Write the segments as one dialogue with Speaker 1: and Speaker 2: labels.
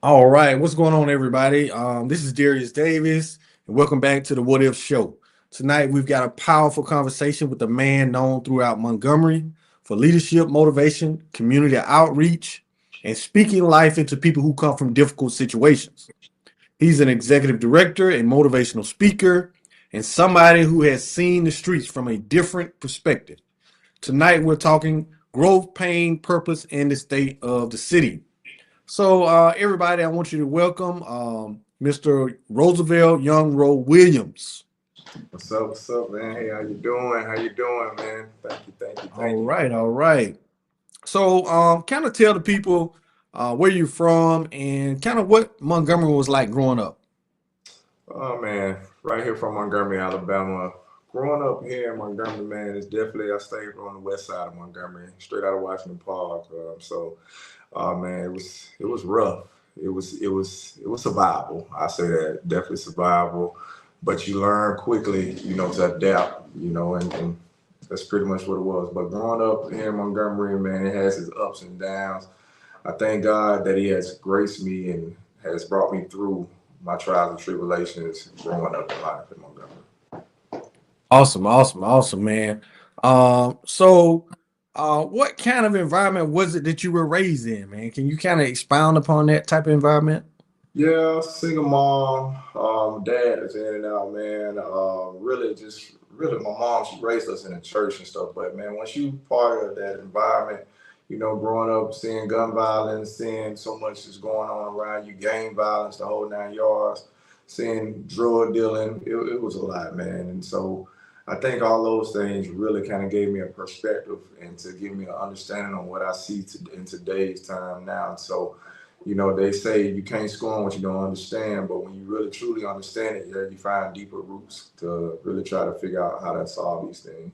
Speaker 1: All right, what's going on, everybody? This is Darius Davis, and welcome back to the What If Show. Tonight, we've got a powerful conversation with a man known throughout Montgomery for leadership, motivation, community outreach, and speaking life into people who come from difficult situations. He's an executive director, a motivational speaker, and somebody who has seen the streets from a different perspective. Tonight, we're talking growth, pain, purpose, and the state of the city. So, everybody, I want you to welcome Mr. Roosevelt Yunro Williams.
Speaker 2: What's up, man? Hey, how you doing? How you doing, man?
Speaker 1: All
Speaker 2: Thank you.
Speaker 1: right, all right. So, kind of tell the people where you're from and kind of what Montgomery was like growing up.
Speaker 2: Oh man, right here from Montgomery, Alabama. Growing up here in Montgomery, man, it's definitely I stayed on the west side of Montgomery, straight out of Washington Park. Man, it was rough. It was survival. I say that definitely survival, but you learn quickly, to adapt, and that's pretty much what it was. But growing up here in Montgomery, man, it has its ups and downs. I thank God that He has graced me and has brought me through my trials and tribulations growing up in life in Montgomery.
Speaker 1: Awesome, awesome, awesome, man. What kind of environment was it that you were raised in, man? Can you kind of expound upon that type of environment?
Speaker 2: Yeah, single mom, dad is in and out, man. Really, my mom, she raised us in the church and stuff. But man, once you part of that environment, growing up, seeing gun violence, seeing so much is going on around you, gang violence, the whole 9 yards, seeing drug dealing, it was a lot, man. And so I think all those things really kind of gave me a perspective and to give me an understanding on what I see in today's time now. So they say you can't scorn what you don't understand, but when you really truly understand it, yeah, you find deeper roots to really try to figure out how to solve these things.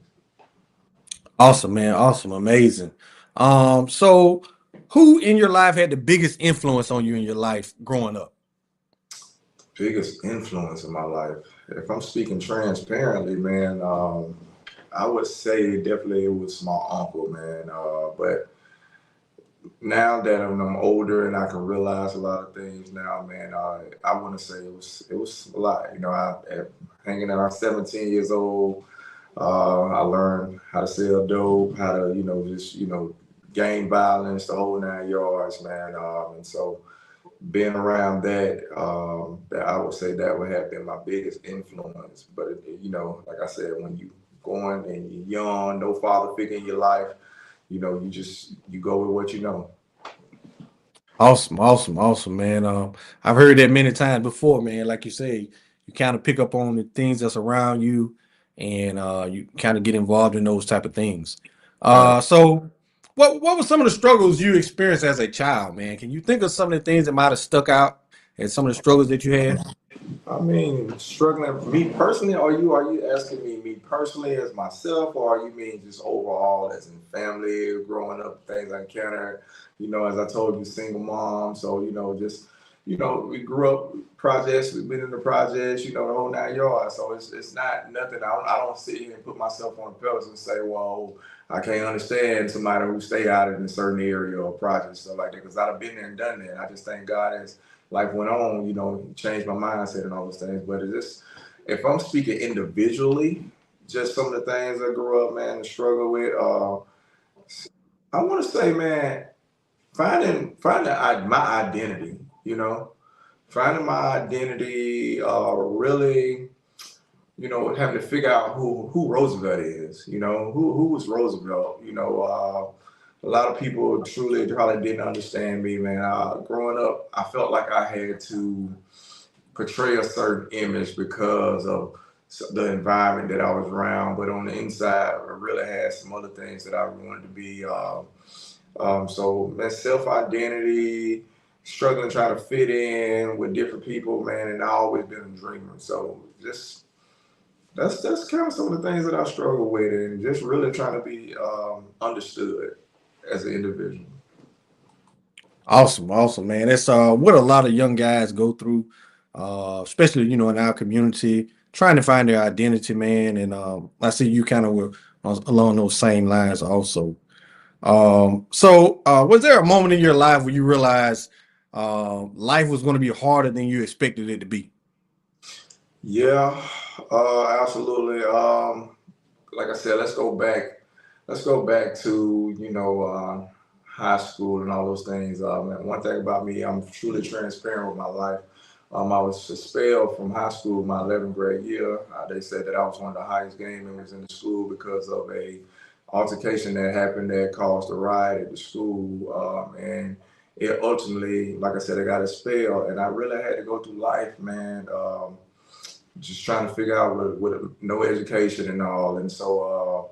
Speaker 1: Awesome, man. Awesome, amazing. So who in your life had the biggest influence on you in your life growing up?
Speaker 2: Biggest influence in my life, if I'm speaking transparently, man, I would say definitely it was my uncle, man. But now that I'm older and I can realize a lot of things now, man, I want to say it was a lot. Hanging out, 17 years old. I learned how to sell dope, how to, just, gang violence, the whole 9 yards, man. And so being around that I would say that would have been my biggest influence. But, like I said, when you going and you're young, no father figure in your life, you go with what you know.
Speaker 1: Awesome, awesome, awesome, man. I've heard that many times before, man. Like you say, you kind of pick up on the things that's around you, and you kind of get involved in those type of things.
Speaker 2: Right.
Speaker 1: So what were some of the struggles you experienced as a child, man? Can you think of some of the things that might have stuck out and some of the struggles that you had?
Speaker 2: I mean, struggling me personally, are you asking me personally as myself, or are you mean just overall as in family, growing up, things I encountered? As I told you, single mom, so just we grew up projects, we've been in the projects, the whole 9 yards. So it's not nothing. I don't sit here and put myself on a pedestal and say, well, I can't understand somebody who stay out in a certain area or project stuff like that because I've been there and done that. I just thank God as life went on, changed my mindset and all those things. But it's just, if I'm speaking individually, just some of the things I grew up, man, and struggle with. I want to say, man, finding my identity. Finding my identity. Really, having to figure out who Roosevelt is. Who was Roosevelt. A lot of people truly probably didn't understand me, man. Growing up, I felt like I had to portray a certain image because of the environment that I was around. But on the inside, I really had some other things that I wanted to be. So that self identity, struggling trying to fit in with different people, man. And I always been a dreamer. So just that's kind of some of the things that I struggle with, and just really trying to be understood as an individual.
Speaker 1: Awesome, awesome, man. That's what a lot of young guys go through, especially in our community, trying to find their identity, man. And I see you kind of were along those same lines also. Was there a moment in your life where you realized life was going to be harder than you expected it to be?
Speaker 2: Yeah, absolutely. Like I said, let's go back. Let's go back to high school and all those things. And one thing about me, I'm truly transparent with my life. I was expelled from high school my 11th grade year. They said that I was one of the highest gang members in the school because of a altercation that happened that caused a riot at the school. And it ultimately, like I said, I got expelled, and I really had to go through life, man. Just trying to figure out with no education and all, and so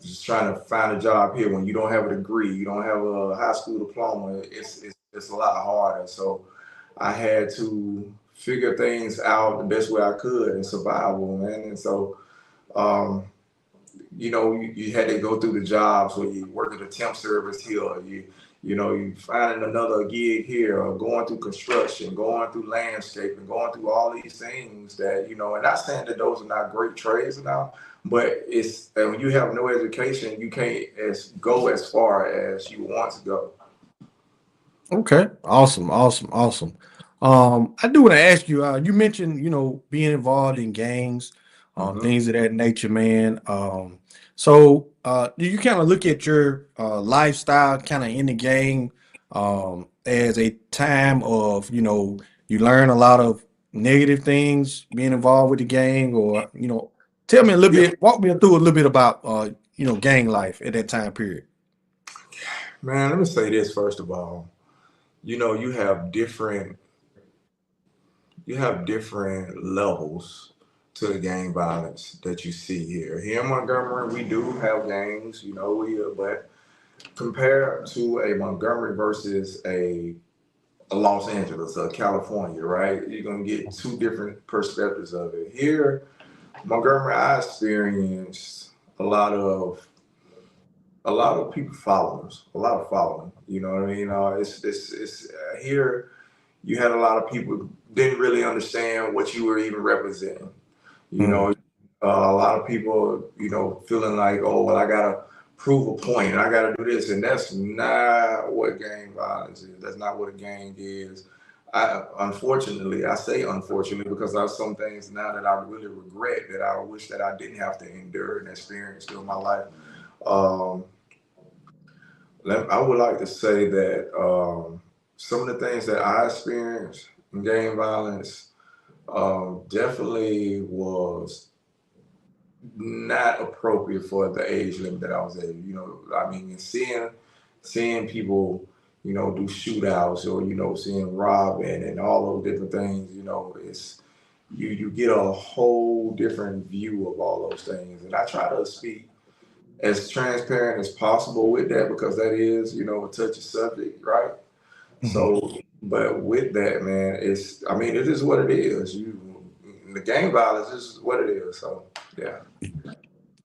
Speaker 2: just trying to find a job here when you don't have a degree, you don't have a high school diploma. It's a lot harder. So I had to figure things out the best way I could in survival, man. And so um, you had to go through the jobs where you work at a temp service here, or you finding another gig here, or going through construction, going through landscaping, going through all these things that, and not saying that those are not great trades now, but it's when you have no education, you can't go as far as you want to go.
Speaker 1: Okay, awesome, awesome, awesome. I do want to ask you. You mentioned, being involved in gangs,
Speaker 2: Hmm.
Speaker 1: things of that nature, man. So do you kind of look at your lifestyle, kind of in the gang, as a time of, you learn a lot of negative things being involved with the gang, or tell me a little
Speaker 2: Yeah,
Speaker 1: bit, walk me through a little bit about, gang life at that time period.
Speaker 2: man. Let me say this first of all. You have different levels to the gang violence that you see here. Here in Montgomery, we do have gangs, but compared to a Montgomery versus a Los Angeles, a California, right? You're gonna get two different perspectives of it. Here, Montgomery, I experienced a lot of a lot of people followers, a lot of following. You know what I mean? It's here. You had a lot of people didn't really understand what you were even representing. You
Speaker 1: Mm,
Speaker 2: know, a lot of people, feeling like, oh, well, I gotta prove a point, and I gotta do this, and that's not what gang violence is. That's not what a gang is. Unfortunately, I say unfortunately because there's some things now that I really regret that I wish that I didn't have to endure and experience through my life. Um, I would like to say that some of the things that I experienced in gang violence definitely was not appropriate for the age limit that I was at. I mean, and seeing people, do shootouts, or seeing robbing and all those different things. It's you get a whole different view of all those things, and I try to speak as transparent as possible with that because that is, a touchy subject, right?
Speaker 1: mhm.
Speaker 2: So, but with that, man, I mean, it is what it is. The gang violence is what it is. So, yeah.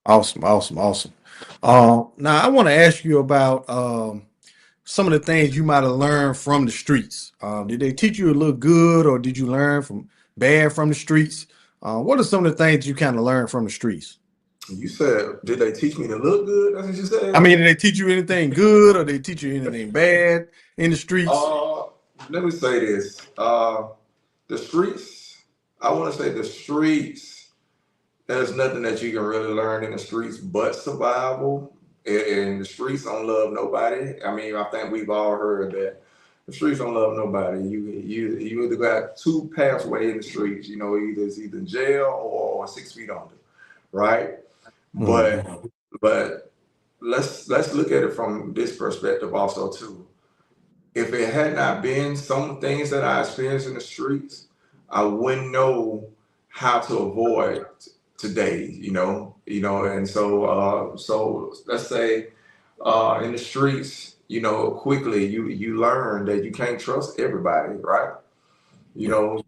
Speaker 1: Awesome, awesome, awesome. Now I want to ask you about some of the things you might have learned from the streets. Did they teach you a little good, or did you learn from bad from the streets? What are some of the things you kind of learned from the streets?
Speaker 2: You said, did they teach me to look good? That's what you
Speaker 1: I
Speaker 2: said?
Speaker 1: mean, did they teach you anything good, or did they teach you anything bad in the streets?
Speaker 2: Uh, Let me say this. The streets, I want to say the streets, there's nothing that you can really learn in the streets but survival. And the streets don't love nobody. I mean, I think we've all heard that. The streets don't love nobody. You either got two pathways in the streets. Either it's either jail or 6 feet under, right? But
Speaker 1: Mhm.
Speaker 2: but let's look at it from this perspective also too. If it had not been some things that I experienced in the streets, I wouldn't know how to avoid today. And so let's say in the streets, quickly you learn that you can't trust everybody, right? You
Speaker 1: Yeah.
Speaker 2: know,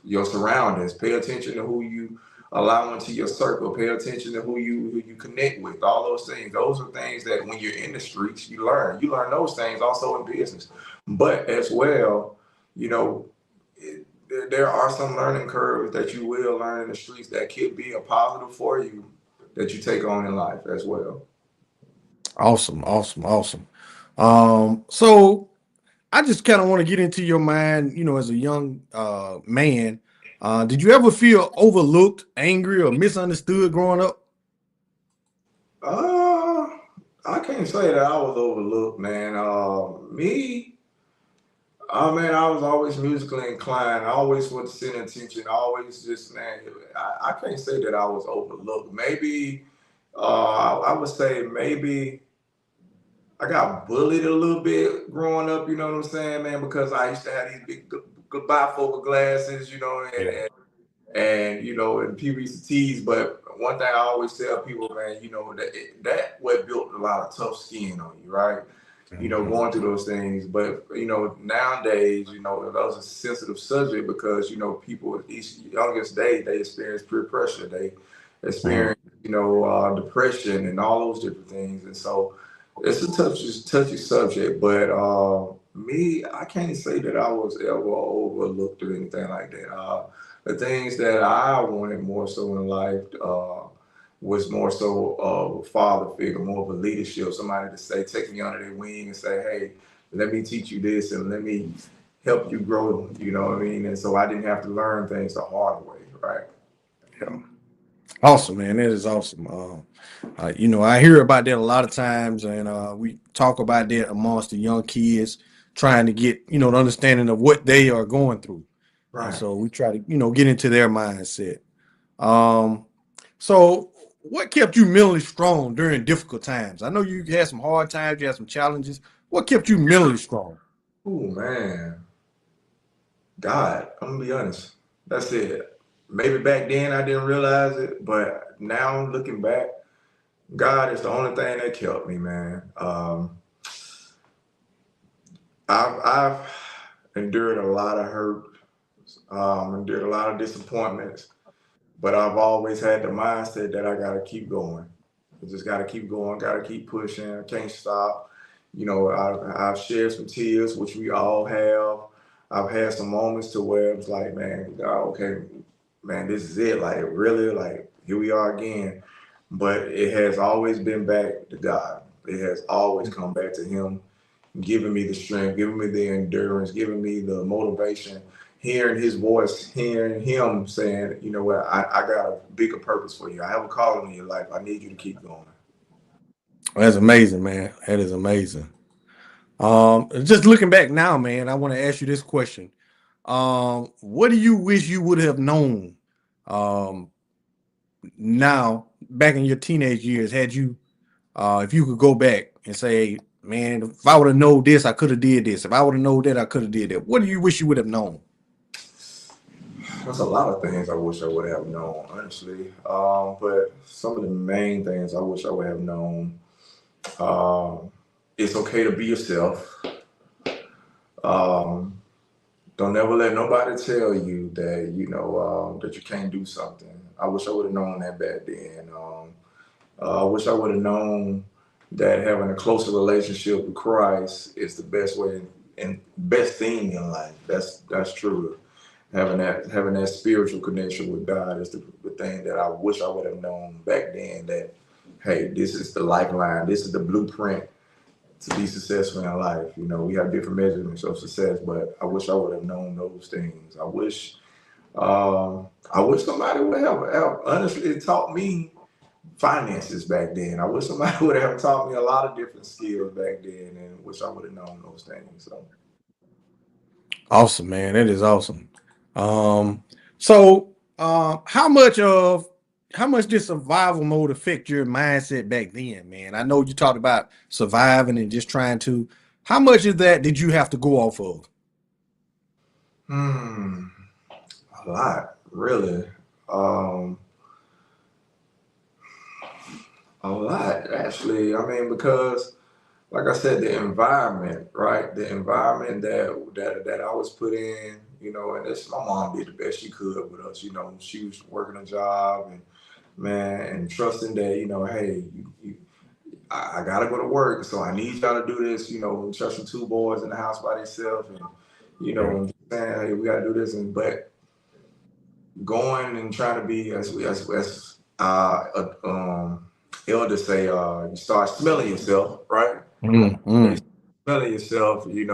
Speaker 2: your surroundings. Pay attention to who you allow into your circle. Pay attention to who you connect with. All those things. Those are things that when you're in the streets, you learn. You learn those things also in business, but as well, you know, there are some learning curves that you will learn in the streets that could be a positive for you that you take on in life as well.
Speaker 1: Awesome, awesome, awesome. So I just kind of want to get into your mind, as a young man. Did you ever feel overlooked, angry, or misunderstood growing up?
Speaker 2: Uh, I can't say that I was overlooked, man. Man, I was always musically inclined. I always would send attention. I always just, man, I can't say that I was overlooked. Maybe, I would say maybe I got bullied a little bit growing up. You know what I'm saying, man? Because I used to have these big bifocal glasses,
Speaker 1: Yeah.
Speaker 2: and and people used to tease. But one thing I always tell people, man, that what built a lot of tough skin on you, right?
Speaker 1: Mhm.
Speaker 2: Going through those things. But nowadays, that was a sensitive subject because people at each youngest day they experience peer pressure, they
Speaker 1: Mhm.
Speaker 2: experience depression and all those different things, and so it's a touchy subject. But me, I can't say that I was ever overlooked or anything like that. The things that I wanted more so in life was more so of a father figure, more of a leadership, somebody to say, take me under their wing and say, hey, let me teach you this and let me help you grow, you know what I mean? And so I didn't have to learn things the hard way, right?
Speaker 1: Yeah. Awesome, man. That is awesome. I hear about that a lot of times, and we talk about that amongst the young kids, trying to get the understanding of what they are going through, and
Speaker 2: Right.
Speaker 1: so we try to get into their mindset. Um, so what kept you mentally strong during difficult times? I know you had some hard times, you had some challenges. What kept you mentally strong?
Speaker 2: Oh, man. God, I'm going to be honest. That's it. Maybe back then I didn't realize it, but now looking back, God is the only thing that kept me, man. I've endured a lot of hurt, endured a lot of disappointments, but I've always had the mindset that I got to keep going. I just got to keep going, got to keep pushing. I can't stop. I've shared some tears, which we all have. I've had some moments to where it was like, man, God, okay, man, this is it. Like, really, like, here we are again. But it has always been back to God. It has always come back to Him, giving me the strength, giving me the endurance, giving me the motivation, hearing his voice, hearing him saying, you know what, I got a bigger purpose for you. I have a calling in your life. I need you to keep going.
Speaker 1: That's amazing, man. That is amazing. Just looking back now, man, I want to ask you this question. What do you wish you would have known um, now, back in your teenage years, had you, if you could go back and say, man, if I would have known this, I could have did this. If I would have known that, I could have did that. What do you wish you would have known?
Speaker 2: There's a lot of things I wish I would have known, honestly. But some of the main things I wish I would have known. Um, it's okay to be yourself. Um, don't ever let nobody tell you that that you can't do something. I wish I would have known that back then. I wish I would have known that having a closer relationship with Christ is the best way and best thing in life. That's true. Having that spiritual connection with God is the thing that I wish I would have known back then. That hey, this is the lifeline. This is the blueprint to be successful in life. We have different measurements of success, but I wish I would have known those things. I wish somebody would have honestly taught me finances back then. I wish somebody would have taught me a lot of different skills back then, and wish I would have known those things. So,
Speaker 1: Awesome, man. That is awesome. Um, so how much did survival mode affect your mindset back then, man? I know you talked about surviving and just trying to. How much of that did you have to go off of?
Speaker 2: hmm, a lot, really. Um, a lot, actually. I mean, because like I said, the environment, right? The environment that I was put in, and this my mom did the best she could with us. She was working a job and man, and trusting that, hey, I gotta go to work, so I need y'all to do this. Trusting two boys in the house by themselves, and
Speaker 1: Yeah.
Speaker 2: and saying, hey, we gotta do this, and but going and trying to be as elders say, you start smelling yourself, right?
Speaker 1: Mm, mm.
Speaker 2: smelling yourself, you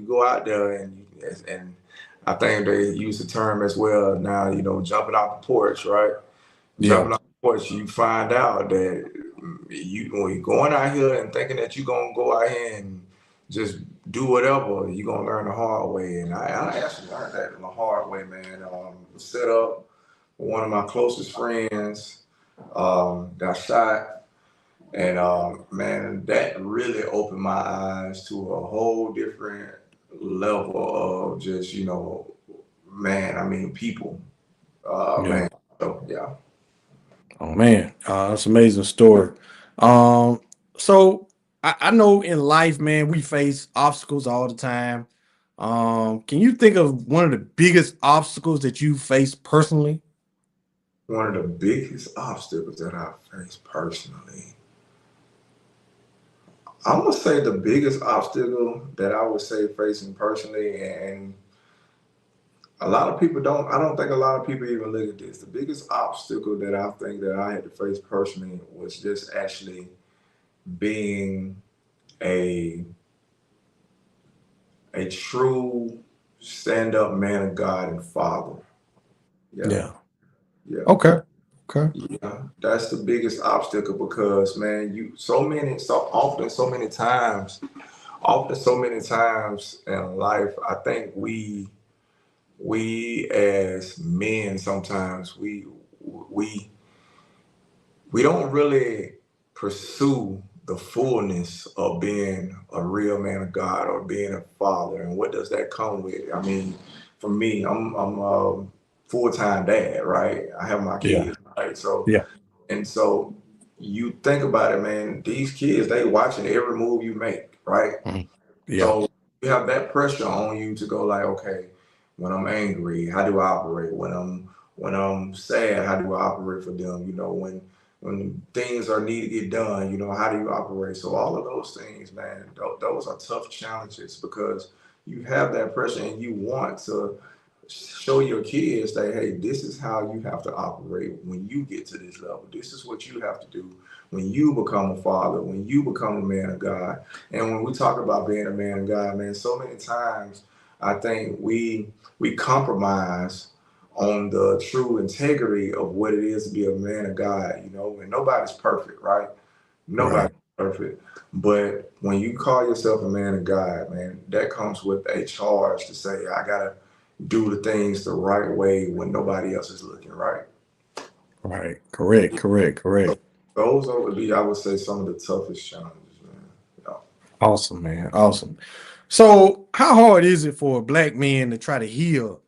Speaker 2: go out there and I think they use the term as well now, jumping off the porch, right?
Speaker 1: Yeah.
Speaker 2: Jumping off the porch, you find out that you when you're going out here and thinking that you're gonna go out here and just do whatever, you're gonna learn the hard way. And I actually learned that the hard way, man. Set up one of my closest friends got shot. And man, that really opened my eyes to a whole different level of just, man, I mean, people.
Speaker 1: Yeah.
Speaker 2: Man. So, yeah.
Speaker 1: Oh man, that's an amazing story. Um, so I know in life, man, we face obstacles all the time. Can you think of one of the biggest obstacles that you face personally?
Speaker 2: One of the biggest obstacles that I face personally, I'm gonna say the biggest obstacle that I would say facing personally, and a lot of people don't. I don't think a lot of people even look at this. The biggest obstacle that I think that I had to face personally was just actually being a a true stand up man of God and father. Yeah,
Speaker 1: Yeah.
Speaker 2: yeah.
Speaker 1: Okay. Okay.
Speaker 2: Yeah, that's the biggest obstacle because man, so often, so many times in life, I think we as men sometimes we we don't really pursue the fullness of being a real man of God or being a father. And what does that come with? I mean, for me, I'm a full time dad, right? I have my
Speaker 1: Yeah.
Speaker 2: kids, right? So
Speaker 1: Yeah.
Speaker 2: and so you think about it, man. These kids, they watching every move you make, right?
Speaker 1: Mhm. Yeah.
Speaker 2: So you have that pressure on you to go like, okay, when I'm angry, how do I operate? When I'm sad, how do I operate for them? When things are need to get done, how do you operate? So all of those things, man, those are tough challenges because you have that pressure and you want to show your kids that hey, this is how you have to operate when you get to this level. This is what you have to do when you become a father, when you become a man of God. And when we talk about being a man of God, man, so many times I think we compromise on the true integrity of what it is to be a man of God, and nobody's perfect, right?
Speaker 1: Right.
Speaker 2: Nobody's perfect. But when you call yourself a man of God, man, that comes with a charge to say, I gotta do the things the right way when nobody else is looking, right?
Speaker 1: Right. Correct. Correct.
Speaker 2: So
Speaker 1: Correct.
Speaker 2: those would be, I would say, some of the toughest challenges, man. Yeah.
Speaker 1: Awesome, man. Awesome. So, how hard is it for a black man to try to heal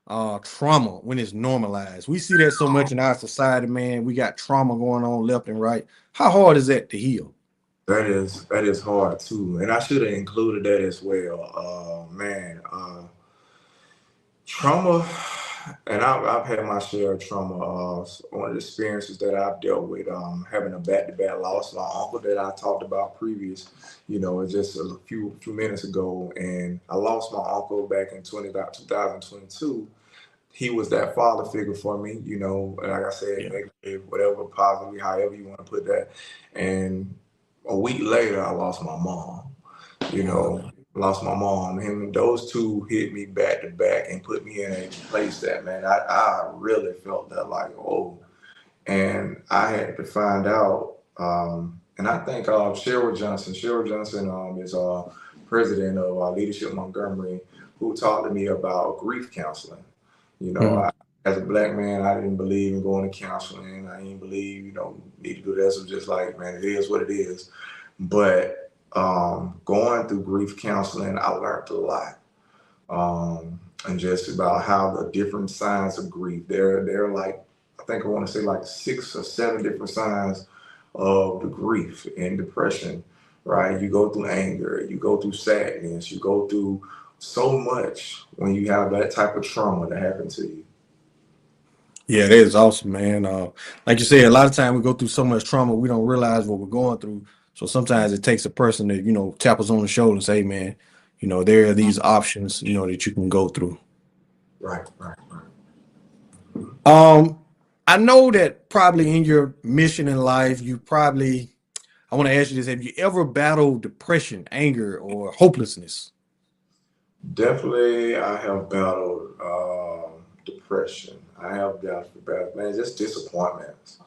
Speaker 1: trauma when it's normalized? We see that so much in our society, man. We got trauma going on left and right. How hard is that to heal?
Speaker 2: That is hard too, and I should have included that as well. Man, trauma, and I've had my share of trauma. One of the experiences that I've dealt with, having a back-to-back loss, my uncle that I talked about previous, just a few minutes ago, and I lost my uncle back in 2022. He was that father figure for me, like I said,
Speaker 1: Yeah.
Speaker 2: negative, whatever, positive, however you want to put that. And a week later, I lost my mom you
Speaker 1: Mm.
Speaker 2: know, lost my mom. Him, those two hit me back to back and put me in a place that, man, I really felt that like, oh, and I had to find out. And I think Cheryl Johnson is president of Leadership Montgomery, who talked to me about grief counseling.
Speaker 1: Mm.
Speaker 2: As a black man, I didn't believe in going to counseling. I didn't believe, need to do this. It was just like, man, it is what it is. But going through grief counseling, I learned a lot, and just about how the different signs of grief. They're like, I think I want to say like 6 or 7 different signs of the grief and depression. Right? You go through anger, you go through sadness, you go through so much when you have that type of trauma that happened to you.
Speaker 1: Yeah, that is awesome, man. Like you said, a lot of time we go through so much trauma, we don't realize what we're going through. So sometimes it takes a person to, tap us on the shoulder and say, man, there are these options, that you can go through.
Speaker 2: Right, right, right.
Speaker 1: Um, I know that probably in your mission in life, you probably I want to ask you this: have you ever battled depression, anger, or hopelessness?
Speaker 2: Definitely, I have battled depression. I have battled, man, just disappointments.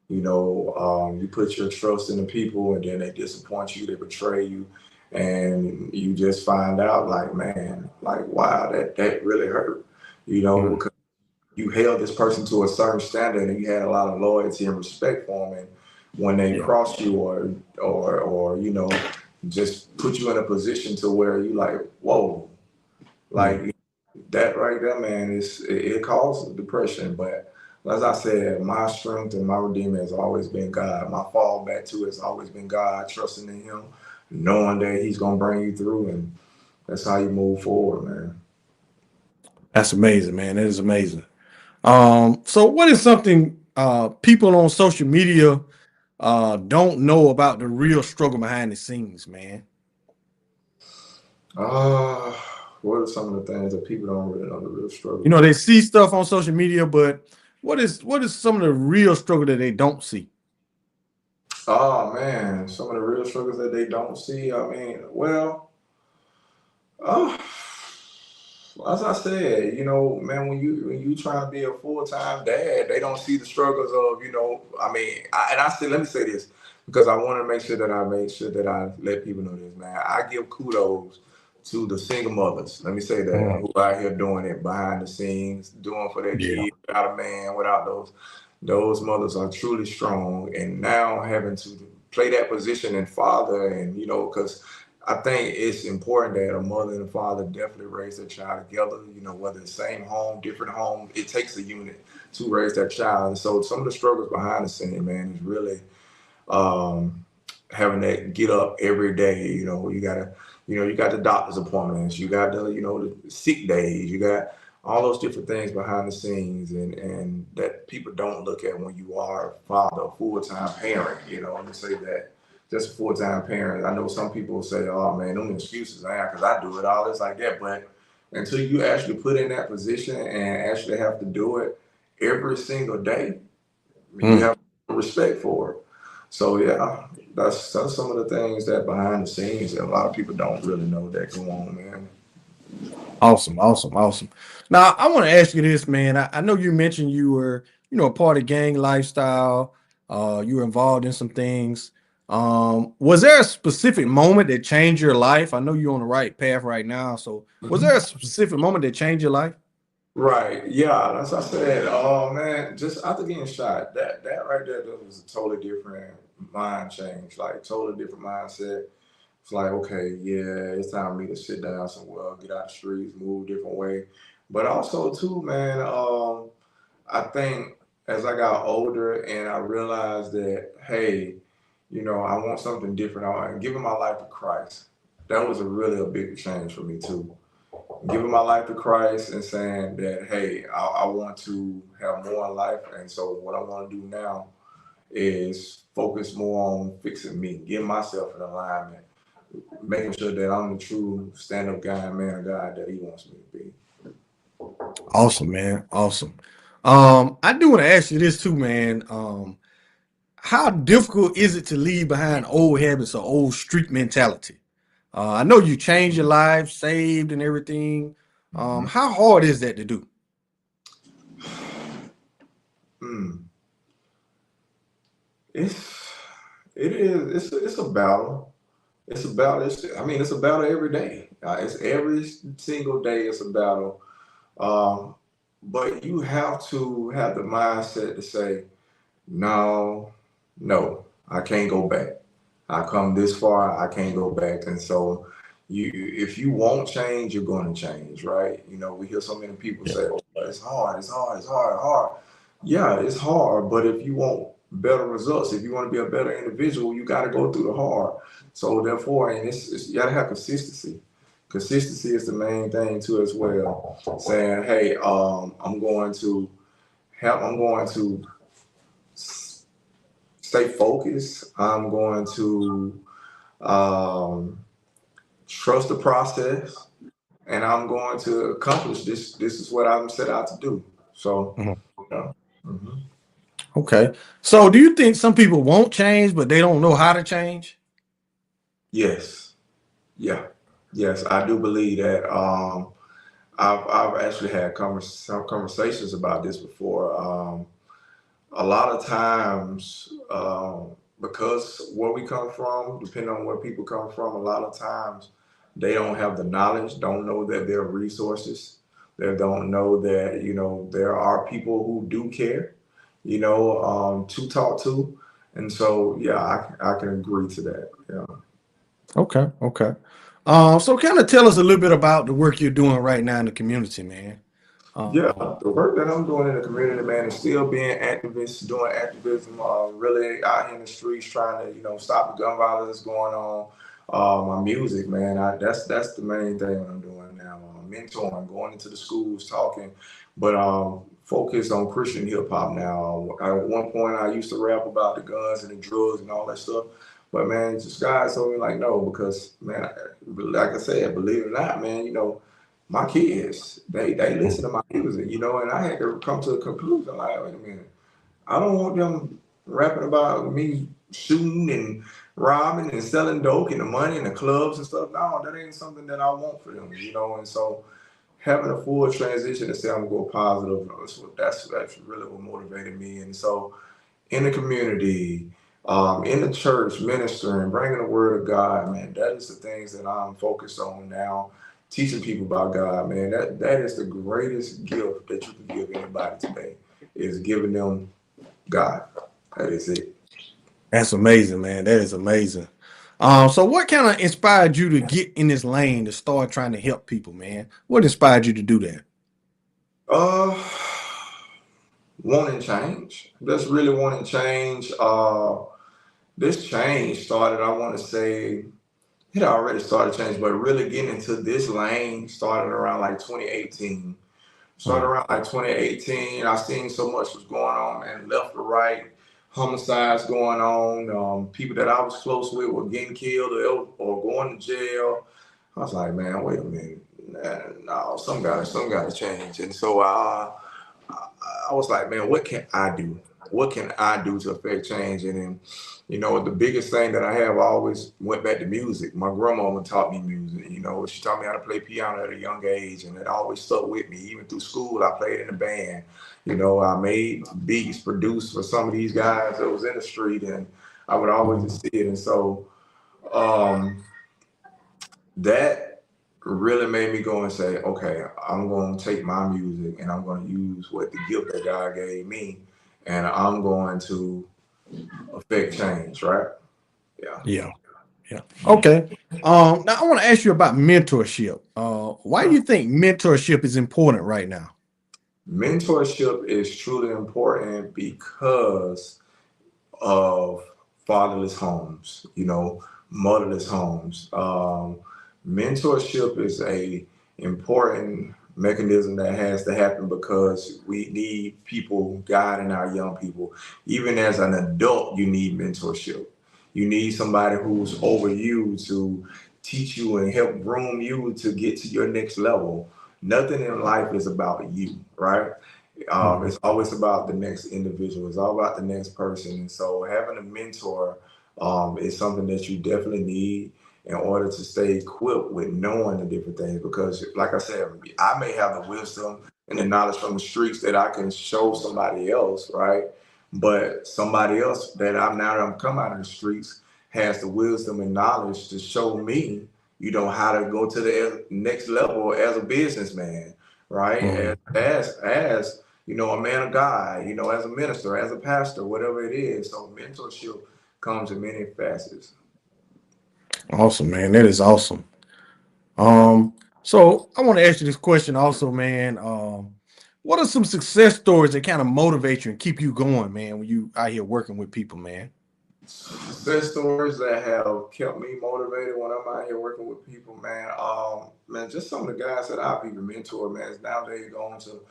Speaker 2: You put your trust in the people, and then they disappoint you, they betray you, and you just find out, like, man, like, wow, that really hurt.
Speaker 1: Mm,
Speaker 2: Because you held this person to a certain standard, and you had a lot of loyalty and respect for them, and when they
Speaker 1: yeah.
Speaker 2: cross you, or just put you in a position to where you like, whoa,
Speaker 1: Mm,
Speaker 2: like that right there, man, it causes depression. But as I said, my strength and my redeemer has always been God. My fallback to has always been God, trusting in Him, knowing that He's gonna bring you through, and that's how you move forward, man.
Speaker 1: that's amazing, man. That is amazing. So what is something people on social media don't know about the real struggle behind the scenes, man?
Speaker 2: Uh, what are some of the things that people don't really know the real
Speaker 1: You
Speaker 2: struggle?
Speaker 1: know, they see stuff on social media, but what is some of the real struggle that they don't see?
Speaker 2: Oh man, some of the real struggles that they don't see. I mean, well, oh, as I said, man, when you trying to be a full time dad, they don't see the struggles of, I mean, and I said, let me say this because I want to make sure that I let people know this, man. I give kudos to the single mothers. Let me say that
Speaker 1: Mm,
Speaker 2: who out here doing it behind the scenes, doing for their
Speaker 1: yeah.
Speaker 2: kids without a man, without those mothers are truly strong, and now having to play that position and father, and because I think it's important that a mother and a father definitely raise their child together. Whether it's same home, different home, it takes a unit to raise that child. And so some of the struggles behind the scene, man, is really um, having that get up every day. You got the doctor's appointments, you got the sick days, you got all those different things behind the scenes, and that people don't look at when you are a father, a full time parent. Let me say that. Just a full time parent. I know some people say, "Oh man, them excuses, man, because I do it all this like that." But until you actually put in that position and actually have to do it every single day, you
Speaker 1: Mm.
Speaker 2: have respect for it. So yeah, that's some of the things that behind the scenes that a lot of people don't really know that go on, man.
Speaker 1: Awesome, awesome, awesome. Now, I want to ask you this, man. I know you mentioned you were, a part of gang lifestyle. You were involved in some things. Was there a specific moment that changed your life? I know you're on the right path right now. So, was there a
Speaker 2: Mhm.
Speaker 1: specific moment that changed your life?
Speaker 2: Right. Yeah. As I said, oh man, just after getting shot, that right there, that was a totally different mind change, like totally different mindset. It's like, okay, yeah, it's time for me to sit down somewhere, get out the streets, move a different way. But also too, man, I think as I got older and I realized that, hey, I want something different. I'm giving my life to Christ. That was a big change for me too. Giving my life to Christ and saying that, hey, I want to have more in life. And so what I want to do now is focus more on fixing me, getting myself in alignment, making sure that I'm the true stand-up guy and man of God that He wants me to be.
Speaker 1: Awesome, man. Awesome. I do want to ask you this too, man. How difficult is it to leave behind old habits or old street mentality? I know you changed your life, saved and everything.
Speaker 2: Mhm.
Speaker 1: How hard is that to do?
Speaker 2: Mm. It's it is it's a battle. It's a battle. I mean, it's a battle every day. It's every single day. It's a battle. Um, but you have to have the mindset to say, no, no, I can't go back. I come this far, I can't go back. And so, if you won't change, you're going to change, right? We hear so many people
Speaker 1: Yeah.
Speaker 2: say, "Oh, it's hard, it's hard, it's hard, hard." Yeah, it's hard, but if you want better results, if you want to be a better individual, you got to go through the hard. So therefore, and you got to have consistency. Consistency is the main thing too, as well. Saying, "Hey, I'm going to stay focused. I'm going to um, trust the process, and I'm going to accomplish this. This is what I'm set out to do." So,
Speaker 1: Mhm.
Speaker 2: yeah. Mhm.
Speaker 1: Okay. So do you think some people won't change, but they don't know how to change?
Speaker 2: Yes, yeah, yes, I do believe that. I've actually had some conversations about this before. A lot of times, because where we come from, depending on where people come from, a lot of times they don't have the knowledge, don't know that there are resources. They don't know that, there are people who do care, to talk to. And so, yeah, I can agree to that. Yeah.
Speaker 1: Okay. Okay. So kind of tell us a little bit about the work you're doing right now in the community, man.
Speaker 2: Yeah,
Speaker 1: Um,
Speaker 2: the work that I'm doing in the community, man, is still being activists, doing activism, really out here in the streets, trying to, stop the gun violence that's going on. My music, man, that's the main thing that I'm doing now. Mentoring, going into the schools, talking, but focus on Christian hip hop now. At one point, I used to rap about the guns and the drugs and all that stuff, but man, just guys told me like no, because man, like I said, believe it or not, man, my kids, they listen to my music, and I had to come to a conclusion like, wait a minute, I don't want them rapping about me shooting and robbing and selling dope and the money and the clubs and stuff. No, that ain't something that I want for them, and so having a full transition to say I'm gonna go positive, that's really what motivated me. And so in the community, in the church, ministering, bringing the word of God, man, that is the things that I'm focused on now. Teaching people about God, man, that is the greatest gift that you can give anybody today, is giving them God. That is it.
Speaker 1: that's amazing, man. That is amazing. So what kind of inspired you to get in this lane to start trying to help people, man? What inspired you to do that?
Speaker 2: Uh, Wanting change. Just really wanting change. This change started, I want to say, it already started change, but really getting into this lane started around like 2018. Started
Speaker 1: Mm.
Speaker 2: around like 2018. I seen so much was going on, man, left or right, homicides going on. People that I was close with were getting killed or going to jail. I was like, man, wait a minute. Nah, no, some got to change. And so I was like, man, what can I do? What can I do to affect change? And then, the biggest thing that I have, I always went back to music. My grandmama taught me music. She taught me how to play piano at a young age, and it always stuck with me. Even through school, I played in a band. I made beats, produced for some of these guys that was in the street, and I would always just see it. And so um, that really made me go and say, okay, I'm going to take my music and I'm going to use what the gift that God gave me, and I'm going to affect change, right? Yeah.
Speaker 1: Yeah. Yeah. Okay. Now I want to ask you about mentorship. Why do you think mentorship is important right now?
Speaker 2: Mentorship is truly important because of fatherless homes, motherless homes. Mentorship is a important mechanism that has to happen because we need people guiding our young people. Even as an adult, you need mentorship. You need somebody who's over you to teach you and help groom you to get to your next level. Nothing in life is about you, right?
Speaker 1: Mhm.
Speaker 2: It's always about the next individual. It's all about the next person. And so having a mentor is something that you definitely need in order to stay equipped with knowing the different things. Because, like I said, I may have the wisdom and the knowledge from the streets that I can show somebody else, right? But somebody else that I'm come out of the streets has the wisdom and knowledge to show me, how to go to the next level as a businessman, right?
Speaker 1: Mhm.
Speaker 2: As a man of God, as a minister, as a pastor, whatever it is. So mentorship comes in many facets.
Speaker 1: Awesome, man. That is awesome. Um, so I want to ask you this question also, man. What are some success stories that kind of motivate you and keep you going, man, when you out here working with people, man?
Speaker 2: Success stories that have kept me motivated when I'm out here working with people, man. Man, just some of the guys that I've even mentored, man, is now they've gone to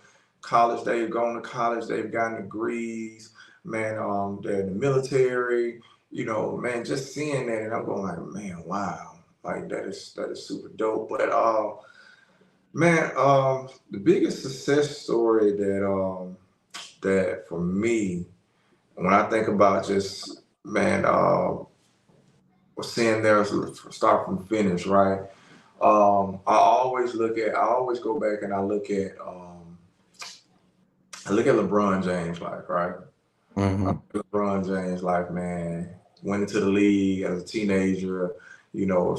Speaker 2: college, they've gotten degrees, man, they're in the military, man, just seeing that and I'm going like, man, wow. Like that is super dope. But man, the biggest success story that for me When I think about just man, seeing there start from finish, right? I always go back and I look at LeBron James life, right?
Speaker 1: Mm-hmm.
Speaker 2: LeBron James life, man, went into the league as a teenager, you know,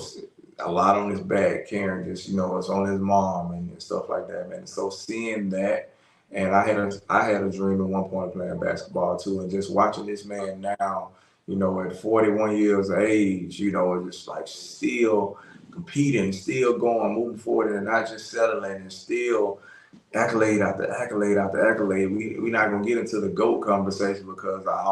Speaker 2: a lot on his back, carrying just, it's on his mom and stuff like that, man. So seeing that, and I had a dream at one point of playing basketball too, and just watching this man now, at 41 years of age, just like still competing, still going, moving forward, and not just settling, and still accolade after accolade after accolade. We're not gonna get into the GOAT conversation because I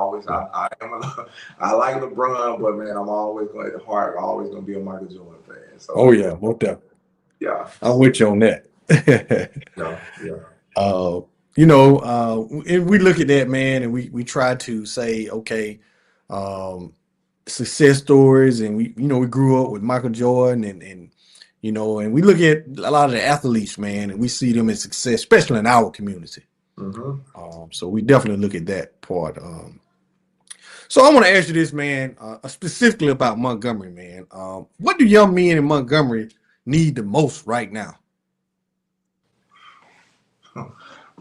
Speaker 2: like LeBron, but man, I'm always going at heart, always gonna be a Michael Jordan fan.
Speaker 1: Oh
Speaker 2: So
Speaker 1: yeah, most definitely.
Speaker 2: yeah,
Speaker 1: I'm with you on that.
Speaker 2: yeah, yeah.
Speaker 1: uh, and we look at that, man, and we try to say, okay, um, success stories, and we grew up with Michael Jordan, and we look at a lot of the athletes, man, and we see them as success, especially in our community.
Speaker 2: Hmm.
Speaker 1: So we definitely look at that part. So I want to ask you this, man, specifically about Montgomery, man. What do young men in Montgomery need the most right now?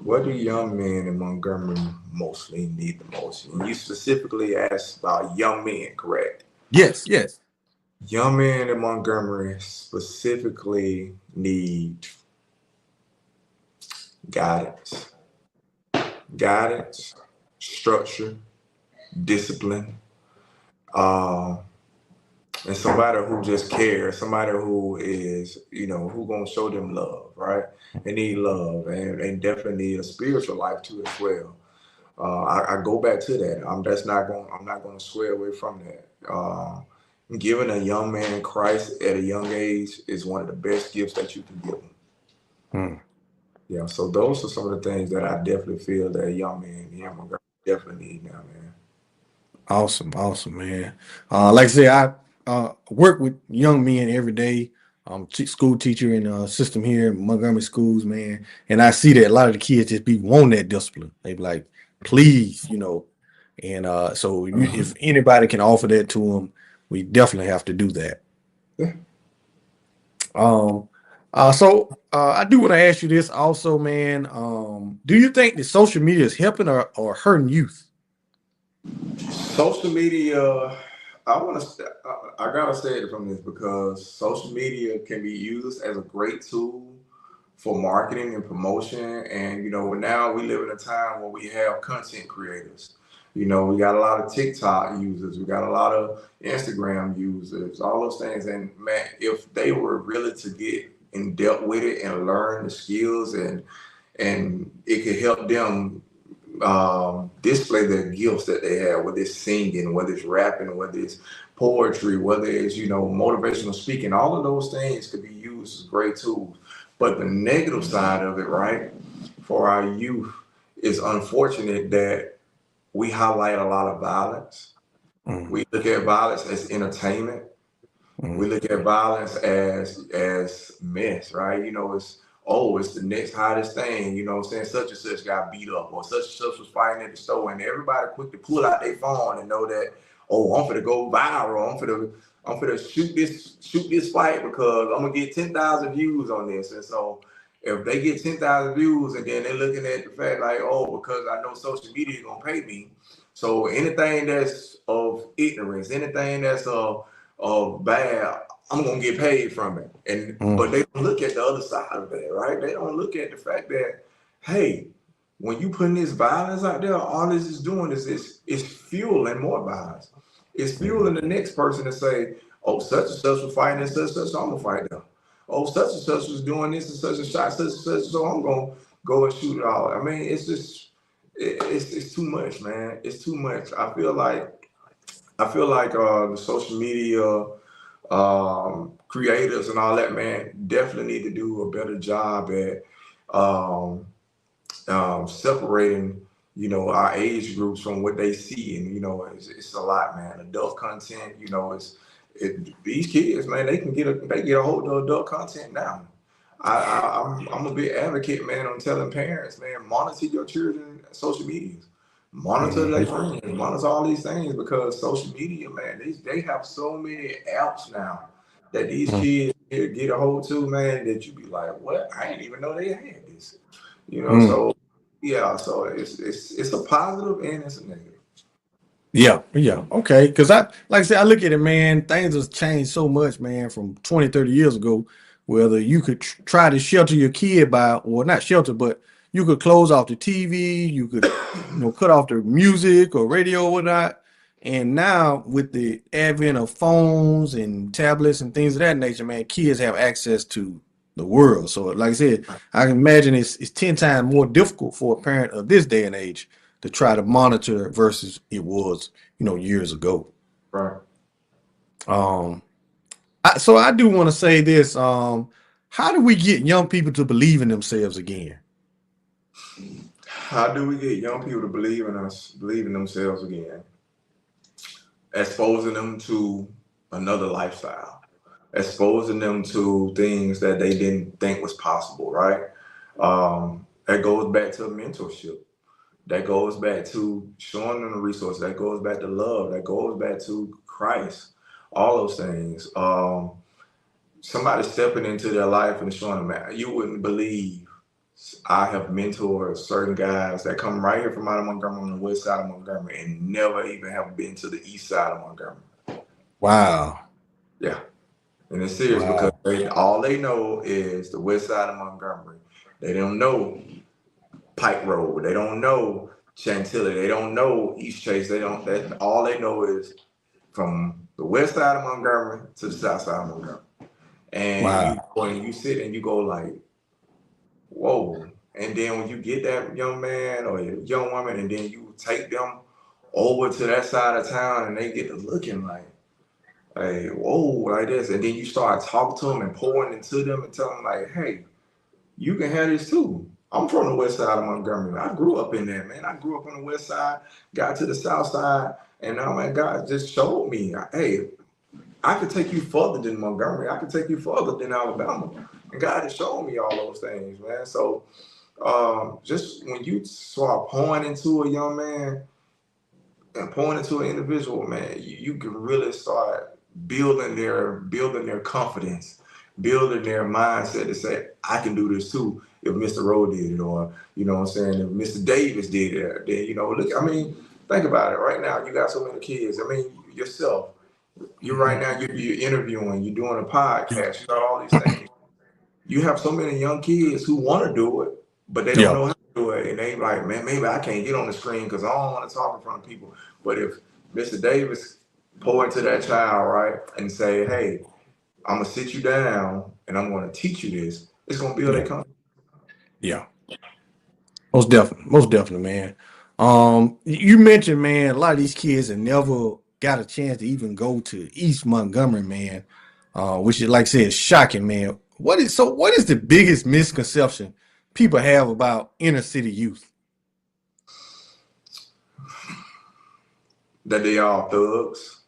Speaker 2: What do young men in Montgomery mostly need the most? And you specifically asked about young men, correct?
Speaker 1: Yes, yes.
Speaker 2: Young men in Montgomery specifically need guidance, guidance, structure, discipline, uh, and somebody who just cares, somebody who is, who gonna show them love, right? They need love, and definitely need a spiritual life too as well. I go back to that. I'm not going to swear away from that. Giving a young man Christ at a young age is one of the best gifts that you can give them.
Speaker 1: Hmm.
Speaker 2: Yeah. So those are some of the things that I definitely feel that a young man, yeah, definitely need now, man.
Speaker 1: Awesome, awesome, man. Like I say, I work with young men every day. I'm school teacher in system here in Montgomery schools, man, and I see that a lot of the kids just be wanting that discipline. They be like, please, and so if anybody can offer that to them, we definitely have to do that.
Speaker 2: Yeah.
Speaker 1: I do want to ask you this also, man. Do you think that social media is helping or hurting youth?
Speaker 2: Social media, I gotta say it from this because social media can be used as a great tool for marketing and promotion. And now we live in a time where we have content creators. We got a lot of TikTok users, we got a lot of Instagram users, all those things. And man, if they were really to get in depth with it and learn the skills, and it could help them display their gifts that they have, whether it's singing, whether it's rapping, whether it's poetry, whether it's motivational speaking. All of those things could be used as great tools. But the negative side of it, right, for our youth, is unfortunate that we highlight a lot of violence.
Speaker 1: Mm,
Speaker 2: We look at violence as entertainment. We
Speaker 1: mm,
Speaker 2: look at violence as mess, right? It's the next hottest thing, what I'm saying? Such and such got beat up, or such and such was fighting at the store, and everybody quick to pull out their phone and know that, oh, I'm gonna go viral. I'm gonna shoot this fight because I'm gonna get 10,000 views on this. And so if they get 10,000 views and then they're looking at the fact like, oh, because I know social media is gonna pay me. So anything that's of ignorance, anything that's bad, I'm gonna get paid from it. And but
Speaker 1: mm,
Speaker 2: they don't look at the other side of that, right? They don't look at the fact that, hey, when you putting this violence out there, all this is doing is fueling more violence. It's
Speaker 1: mm,
Speaker 2: fueling the next person to say, oh, such and such was fighting and such and such, so I'm gonna fight them. Oh, such and such was doing this and such and shot such and such, so I'm gonna go and shoot it all. I mean, it's just it's too much, man. It's too much. I feel like the social media creators and all that, man, definitely need to do a better job at um, separating, our age groups from what they see. And, it's a lot, man. Adult content, these kids, man, they get a hold of adult content now. I'm a big advocate, man, on telling parents, man, monitor your children social media. monitor their
Speaker 1: Mhm.
Speaker 2: friends, monitor all these things because social media, man, they have so many apps now that these
Speaker 1: Mm.
Speaker 2: kids get a hold to, man, that you be like, what? I didn't even know they had this. You know,
Speaker 1: Mm.
Speaker 2: so yeah, so it's a positive and it's a negative.
Speaker 1: Yeah, yeah, okay. Because like I said, I look at it, man. Things have changed so much, man, from 20, 30 years ago. Whether you could try to shelter your kid by, or not shelter, but you could close off the TV, you could, cut off the music or radio or whatnot. And now with the advent of phones and tablets and things of that nature, man, kids have access to the world. So, like I said, I can imagine it's 10 times more difficult for a parent of this day and age to try to monitor versus it was, years ago.
Speaker 2: Right.
Speaker 1: Um, so I do want to say this. How do we get young people to believe in themselves again?
Speaker 2: How do we get young people to believe in us, believe in themselves again? Exposing them to another lifestyle, exposing them to things that they didn't think was possible, right? That goes back to mentorship. That goes back to showing them the resources. That goes back to love. That goes back to Christ. All those things. Somebody stepping into their life and showing them, man, you wouldn't believe. I have mentored certain guys that come right here from out of Montgomery on the west side of Montgomery and never even have been to the east side of Montgomery.
Speaker 1: Wow.
Speaker 2: Yeah. And it's serious because
Speaker 1: Wow.
Speaker 2: all they know is the west side of Montgomery. They don't know Pike Road. They don't know Chantilly. They don't know East Chase. They don't. That all they know is from the west side of Montgomery to the south side of Montgomery. And
Speaker 1: Wow.
Speaker 2: you go and you sit and you go like, whoa. And then when you get that young man or young woman, and then you take them over to that side of town, and they get to looking like, hey, whoa, like this, and then you start talking to them and pouring into them and telling them like, hey, you can have this too. I'm from the west side of Montgomery. I grew up in there, man. I grew up on the west side, got to the south side, and now my God just showed me, hey, I could take you further than Montgomery. I could take you further than Alabama. And God has shown me all those things, man. So just when you start pouring into a young man and pouring into an individual, man, you can really start building their confidence, building their mindset to say, I can do this too. If Mr. Rowe did it, or you know what I'm saying, if Mr. Davis did it, then look. I mean, think about it. Right now, you got so many kids. I mean, yourself. You right now, you're interviewing, you're doing a podcast, you got all these things. You have so many young kids who want to do it, but they don't
Speaker 1: Yeah.
Speaker 2: know how to do it. And they like, man, maybe I can't get on the screen because I don't want to talk in front of people. But if Mr. Davis pour into that child, right, and say, hey, I'm going to sit you down and I'm going to teach you this, it's going to build
Speaker 1: Yeah.
Speaker 2: their confidence.
Speaker 1: Yeah. Most definitely, man. You mentioned, man, a lot of these kids have never got a chance to even go to East Montgomery, man. Which is, like I said, shocking, man. What is the biggest misconception people have about inner city youth?
Speaker 2: That they all thugs,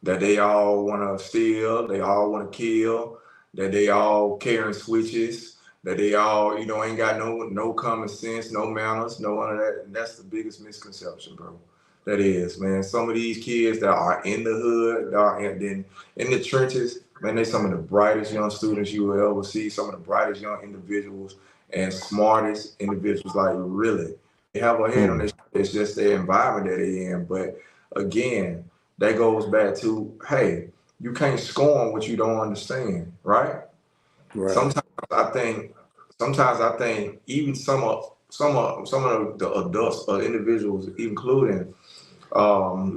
Speaker 2: that they all want to steal, they all want to kill, that they all carrying switches, that they all, ain't got no common sense, no manners, no one of that. And that's the biggest misconception, bro. That is, man. Some of these kids that are in the hood, that are in the trenches, man, they some of the brightest young students you will ever see, some of the brightest young individuals and smartest individuals, like really. They have a head on
Speaker 1: Mm.
Speaker 2: their, it's just the environment that they're in. But again, that goes back to, hey, you can't scorn what you don't understand, right?
Speaker 1: Right.
Speaker 2: Sometimes I think, sometimes I think even some of the adults or individuals, including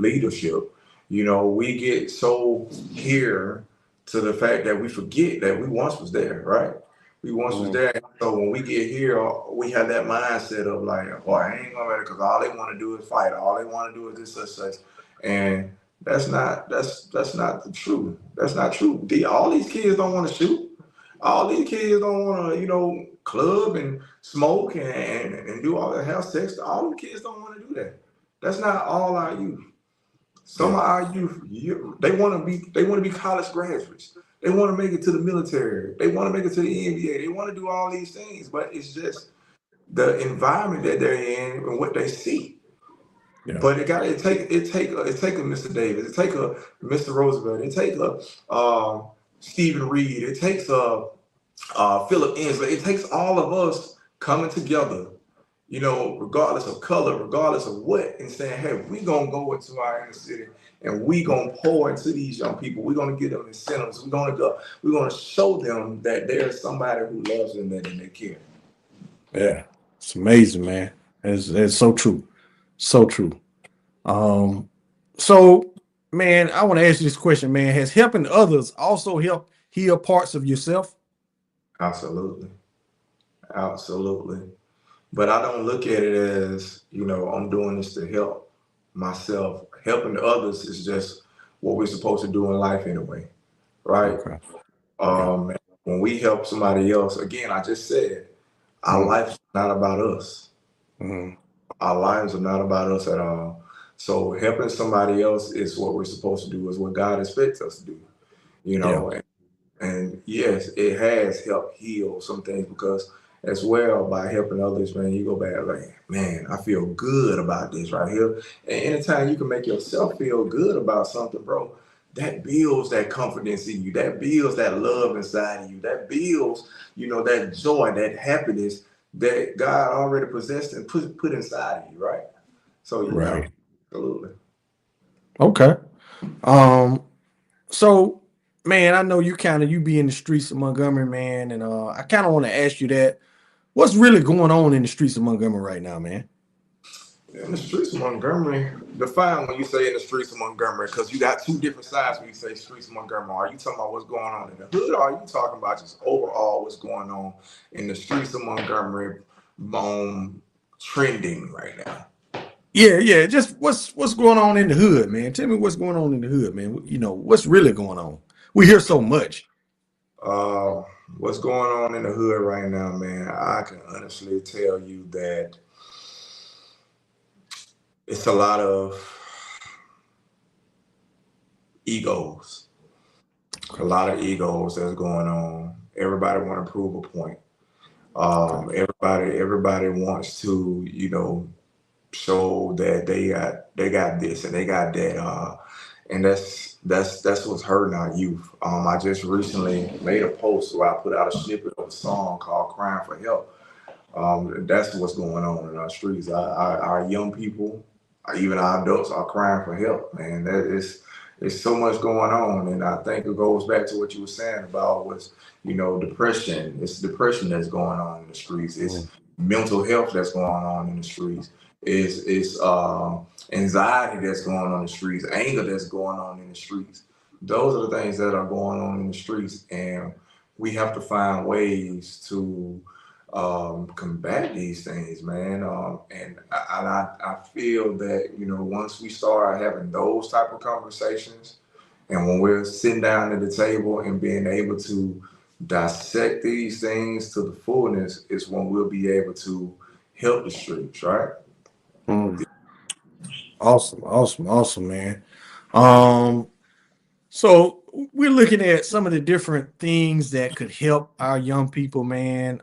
Speaker 2: leadership, we get so here to the fact that we forget that we once was there, right? We once was
Speaker 1: Mm.
Speaker 2: there. So when we get here, we have that mindset of like, oh, I ain't gonna matter because all they want to do is fight. All they want to do is this, such, such. And that's not the truth. That's not true. All these kids don't want to shoot. All these kids don't want to, club and smoke and do all that, have sex. All the kids don't want to do that. That's not all our youth. Some of
Speaker 1: Yeah.
Speaker 2: our youth, they want to be college graduates. They want to make it to the military. They want to make it to the NBA. They want to do all these things, but it's just the environment that they're in and what they see.
Speaker 1: Yeah.
Speaker 2: But it take a Mr. Davis, it take a Mr. Roosevelt, it take a Stephen Reed, it takes a Philip Inslee, it takes all of us coming together, regardless of color, regardless of what, and saying, hey, we gonna go into our inner city and we gonna pour into these young people. We're gonna give them incentives. We're gonna show them that there's somebody who loves them and they care.
Speaker 1: Yeah. It's amazing, man. It's so true. So true. Um, so man, I want to ask you this question, man. Has helping others also helped heal parts of yourself?
Speaker 2: Absolutely. Absolutely. But I don't look at it as, I'm doing this to help myself. Helping others is just what we're supposed to do in life anyway, right?
Speaker 1: Okay. Yeah.
Speaker 2: Um, when we help somebody else, again, I just said, our
Speaker 1: Mm,
Speaker 2: life is not about us.
Speaker 1: mm,
Speaker 2: Our lives are not about us at all. So helping somebody else is what we're supposed to do, is what God expects us to do, you
Speaker 1: yeah.
Speaker 2: know. And yes, it has helped heal some things because as well by helping others, man, you go back like, man, I feel good about this right here. And anytime you can make yourself feel good about something, bro, that builds that confidence in you. That builds that love inside of you. That builds, that joy, that happiness that God already possessed and put inside of you, right? So yeah,
Speaker 1: Right.
Speaker 2: absolutely.
Speaker 1: Okay. Um, so man, I know you be in the streets of Montgomery, man, and I kind of want to ask you that. What's really going on in the streets of Montgomery right now, man?
Speaker 2: In the streets of Montgomery, define when you say in the streets of Montgomery, because you got two different sides when you say streets of Montgomery. Are you talking about what's going on in the hood, or are you talking about just overall what's going on in the streets of Montgomery, trending right now?
Speaker 1: Yeah, yeah. Just what's going on in the hood, man. Tell me what's going on in the hood, man. You know, what's really going on? We hear so much.
Speaker 2: Uh, what's going on in the hood right now, man? I can honestly tell you that it's a lot of egos, a
Speaker 1: Okay.
Speaker 2: lot of egos that's going on. Everybody want to prove a point.
Speaker 1: Okay.
Speaker 2: Everybody wants to, show that they got this and they got that. And that's what's hurting our youth. I just recently made a post where I put out a snippet of a song called "Crying for Help." That's what's going on in our streets. Our young people, even our adults, are crying for help. Man, that is, it's so much going on, and I think it goes back to what you were saying about was, depression. It's depression that's going on in the streets. It's
Speaker 1: Mm,
Speaker 2: mental health that's going on in the streets. It's anxiety that's going on in the streets. Anger that's going on in the streets. Those are the things that are going on in the streets, and we have to find ways to combat these things, man. And I feel that once we start having those type of conversations, and when we're sitting down at the table and being able to dissect these things to the fullness, is when we'll be able to help the streets, right?
Speaker 1: mm. Awesome, awesome, awesome, man. Um, so we're looking at some of the different things that could help our young people, man.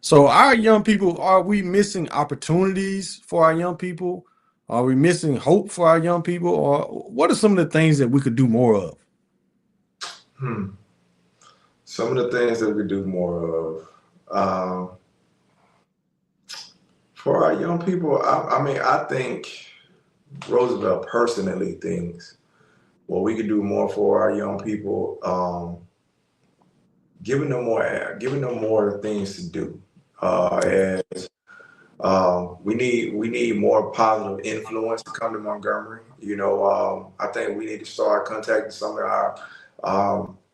Speaker 1: So our young people, are we missing opportunities for our young people? Are we missing hope for our young people? Or what are some of the things that we could do more of?
Speaker 2: Hmm. Some of the things that we do more of. For our young people, I mean, I think Roosevelt personally thinks what we could do more for our young people, giving them more things to do. And we need more positive influence to come to Montgomery. I think we need to start contacting some of our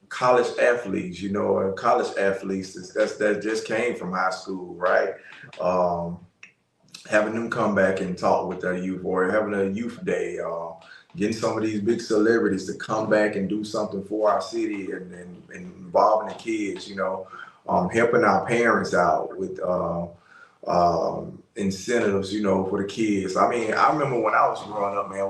Speaker 2: college athletes. And college athletes that just came from high school, right? Um, Having them come back and talk with their youth, or having a youth day, getting some of these big celebrities to come back and do something for our city, and involving the kids, helping our parents out with incentives, for the kids. I mean, I remember when I was growing up, man,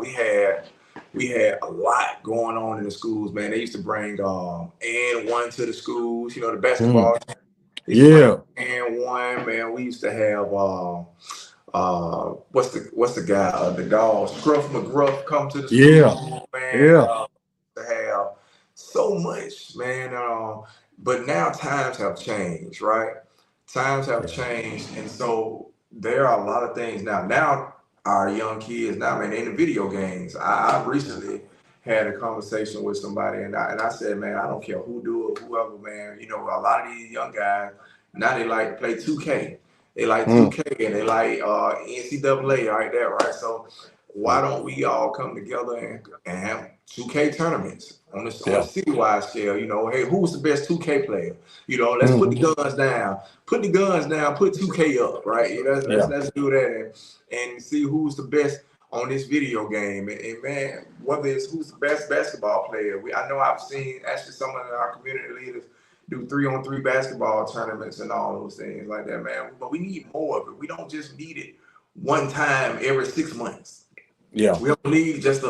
Speaker 2: we had a lot going on in the schools, man. They used to bring and one to the schools, the
Speaker 1: Mm,
Speaker 2: basketball. It's Frank
Speaker 1: Yeah.
Speaker 2: and one man. We used to have what's the guy the dog Scruff McGruff come to the
Speaker 1: Yeah.
Speaker 2: school, man.
Speaker 1: Yeah.
Speaker 2: To have so much, man. But now times have changed, right? Times have
Speaker 1: Yeah.
Speaker 2: changed, and so there are a lot of things now. Now our young kids now, man, they in the video games. I recently had a conversation with somebody, and I said, man, I don't care who do it, whoever, man. You know, a lot of these young guys now they like play 2K. They like
Speaker 1: Mm.
Speaker 2: 2K and they like NCAA right there, right? So why don't we all come together and have 2K tournaments on a
Speaker 1: Yeah.
Speaker 2: citywide scale? You know, hey, who's the best 2K player? You know, let's put the
Speaker 1: Hmm.
Speaker 2: guns down. Put the guns down. Put 2K up, right? You know,
Speaker 1: Yeah.
Speaker 2: let's do that and see who's the best on this video game. And man, whether it's who's the best basketball player. I know I've seen actually some of our community leaders do 3-on-3 basketball tournaments and all those things like that, man. But we need more of it. We don't just need it one time every 6 months.
Speaker 1: Yeah.
Speaker 2: We don't need just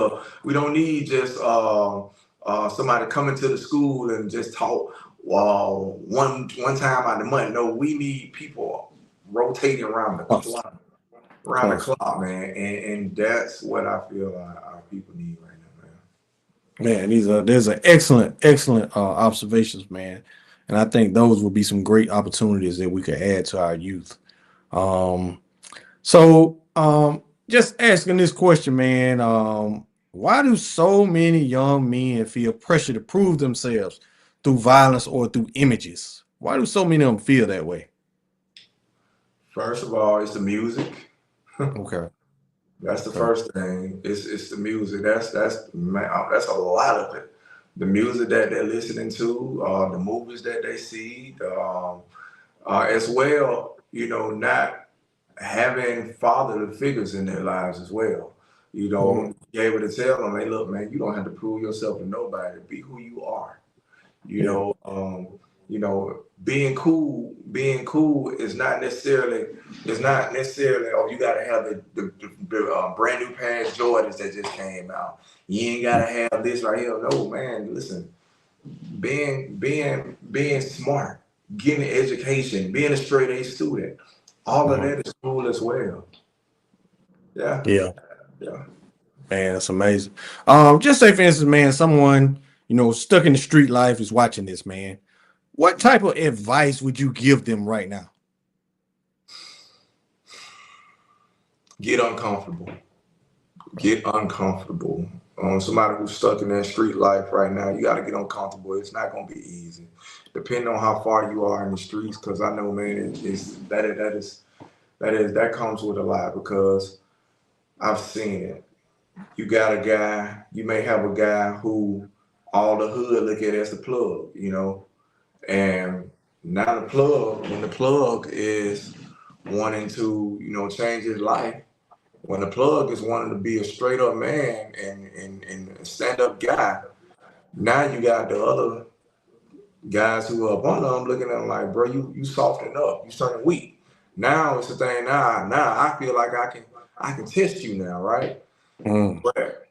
Speaker 2: somebody coming to the school and just talk one time out of the month. No, we need people rotating
Speaker 1: Awesome.
Speaker 2: around the
Speaker 1: Awesome.
Speaker 2: clock, man. And that's what I feel our people need right now, man.
Speaker 1: Man, there's an excellent observations, man. And I think those will be some great opportunities that we could add to our youth. Um, so just asking this question, man. Why do so many young men feel pressure to prove themselves through violence or through images? Why do so many of them feel that way?
Speaker 2: First of all, it's the music.
Speaker 1: Okay.
Speaker 2: That's the
Speaker 1: Okay.
Speaker 2: first thing. It's the music. That's man, that's a lot of it. The music that they're listening to, the movies that they see, as well. You know, not having father figures in their lives as well. You
Speaker 1: Mhm.
Speaker 2: know, be able to tell them, hey, look, man, you don't have to prove yourself to nobody. Be who you are. You
Speaker 1: Yeah.
Speaker 2: know, being cool is not necessarily, oh, you gotta have the brand new pair of Jordans that just came out. You ain't gotta have this right here. No, man, listen, being smart, getting an education, being a straight A student, all of
Speaker 1: Mhm.
Speaker 2: that is cool as well. Yeah,
Speaker 1: Yeah.
Speaker 2: yeah.
Speaker 1: Man, that's amazing. Just say for instance, man, someone, stuck in the street life is watching this, man. What type of advice would you give them right now?
Speaker 2: Get uncomfortable. Get uncomfortable. Somebody who's stuck in that street life right now, you got to get uncomfortable. It's not gonna be easy, depending on how far you are in the streets. Because I know, man, that comes with a lot. Because I've seen it. You got a guy. You may have a guy who all the hood look at as the plug, and now when the plug is wanting to, change his life, when the plug is wanting to be a straight up man and a stand up guy, now you got the other guys who are up under him looking at him like, bro, you softening up, you turning weak. Now it's the thing. Now I feel like I can test you now, right?
Speaker 1: Mm.
Speaker 2: But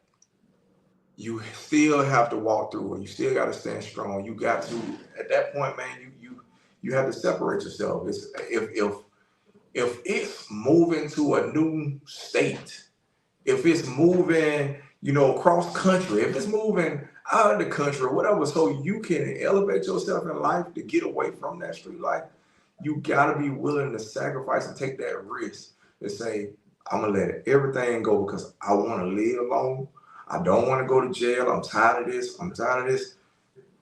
Speaker 2: you still have to walk through it. You still got to stand strong. You got to at that point, man. You have to separate yourself. If it's moving to a new state, if it's moving, across country, if it's moving out of the country, whatever, so you can elevate yourself in life to get away from that street life, you gotta be willing to sacrifice and take that risk to say, I'm gonna let everything go because I want to live long. I don't want to go to jail. I'm tired of this. I'm tired of this.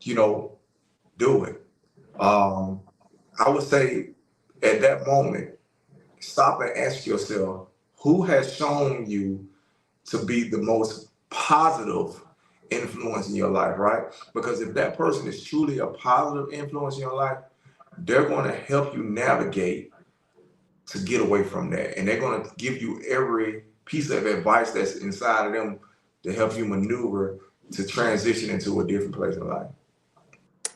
Speaker 2: You know, do it. Um, I would say at that moment, stop and ask yourself, who has shown you to be the most positive influence in your life, right? Because if that person is truly a positive influence in your life, they're going to help you navigate to get away from that. And they're going to give you every piece of advice that's inside of them to help you maneuver to transition into a different place in life.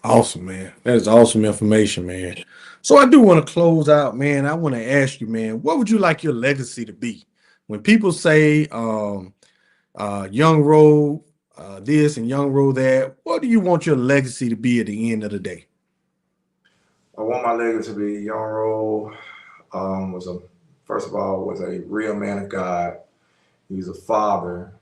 Speaker 1: Awesome, man. That is awesome information, man. So I do want to close out, man. I want to ask you, man, what would you like your legacy to be? When people say young road this and young road that, what do you want your legacy to be at the end of the day?
Speaker 2: I want my legacy to be Yunro. Was a first of all was a real man of God. He's a father.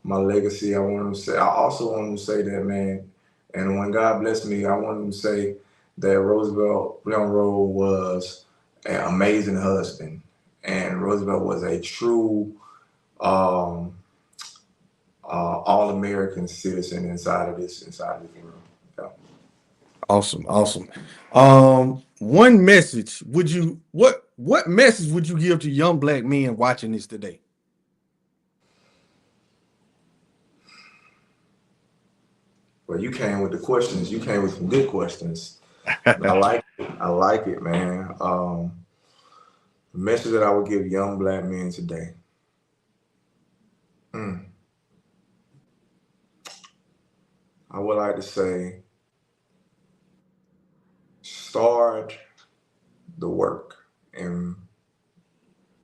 Speaker 2: My legacy, I want him to say. I also want him to say that, man. And when God blessed me, I want him to say that Roosevelt Yunro was an amazing husband, and Roosevelt was a true um, all American citizen inside of this room. Yeah.
Speaker 1: Awesome, awesome. One message would you what message would you give to young black men watching this today?
Speaker 2: Well, you came with the questions. You came with some good questions. I like it. I like it, man. The message that I would give young black men today. Mm, I would like to say, start the work and